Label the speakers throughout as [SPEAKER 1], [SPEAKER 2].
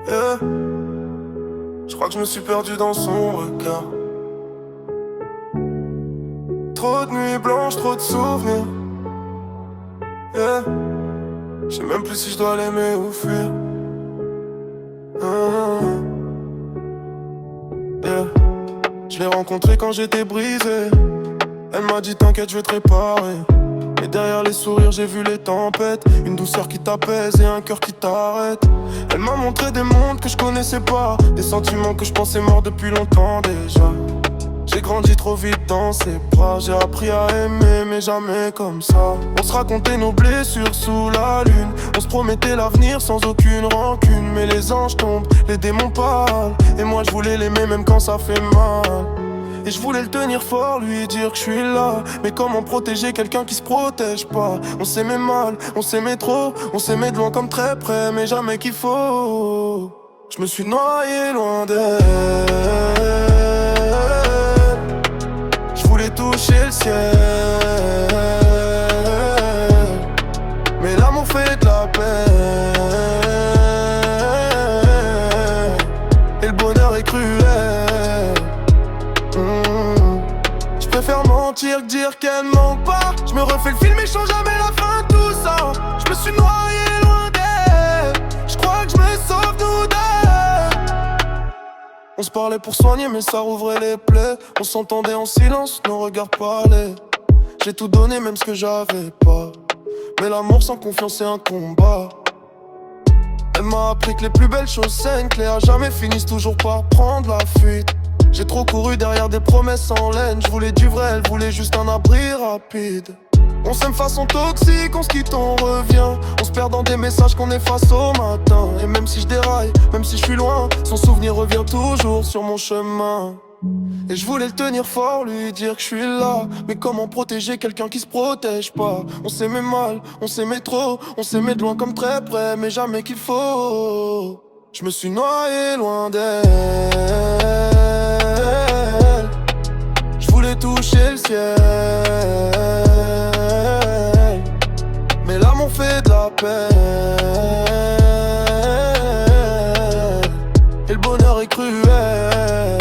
[SPEAKER 1] Yeah. Je crois que je me suis perdu dans son regard. Trop de nuits blanches, trop de souvenirs. Yeah. Je sais même plus si je dois l'aimer ou fuir. Yeah. Je l'ai rencontrée quand j'étais brisé. Elle m'a dit t'inquiète, je vais te réparer. Et derrière les sourires j'ai vu les tempêtes. Une douceur qui t'apaise et un cœur qui t'arrête. Elle m'a montré des mondes que je connaissais pas. Des sentiments que je pensais morts depuis longtemps déjà. J'ai grandi trop vite dans ses bras. J'ai appris à aimer mais jamais comme ça. On se racontait nos blessures sous la lune. On se promettait l'avenir sans aucune rancune. Mais les anges tombent, les démons parlent. Et moi je voulais l'aimer même quand ça fait mal. Et je voulais le tenir fort, lui dire que je suis là. Mais comment protéger quelqu'un qui se protège pas? On s'aimait mal, on s'aimait trop. On s'aimait de loin comme très près, mais jamais qu'il faut. Je me suis noyé loin d'elle. Je voulais toucher le ciel, mais l'amour fait de la peine. Et le bonheur est cruel. Je préfère mentir que dire qu'elle manque pas. Je me refais le film et je sens jamais la fin de tout ça. Je me suis noyé loin d'elle. Je crois que je me sauve nous deux. On se parlait pour soigner mais ça rouvrait les plaies. On s'entendait en silence, nos regards parlaient. J'ai tout donné même ce que j'avais pas. Mais l'amour sans confiance c'est un combat. Elle m'a appris que les plus belles choses saignent, que les à jamais finissent toujours par prendre la fuite. J'ai trop couru derrière des promesses en laine. Je voulais du vrai, elle voulait juste un abri rapide. On s'aime façon toxique, on se quitte, on revient. On se perd dans des messages qu'on efface au matin. Et même si je déraille, même si je suis loin, son souvenir revient toujours sur mon chemin. Et je voulais le tenir fort, lui dire que je suis là. Mais comment protéger quelqu'un qui se protège pas? On s'aimait mal, on s'aimait trop. On s'aimait de loin comme très près, mais jamais qu'il faut. Je me suis noyé loin d'elle. Je voulais toucher le ciel, mais l'amour fait de la peine. Et le bonheur est cruel.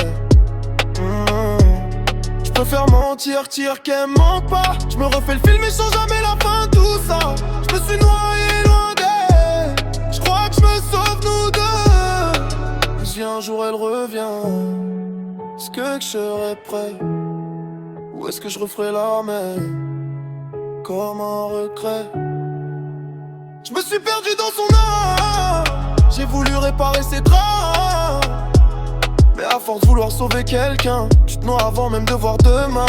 [SPEAKER 1] Je préfère mentir, dire qu'elle manque pas. Je me refais le film et je sens jamais la fin de tout ça. Je me suis noyé loin d'elle. Je crois que je me sauve nous deux. Et si un jour elle revient, est-ce que je serai prêt? Ou est-ce que je referai la même comme un regret? Je me suis perdu dans son âme. J'ai voulu réparer ses draps. Mais à force de vouloir sauver quelqu'un, tu te noies avant même de voir demain.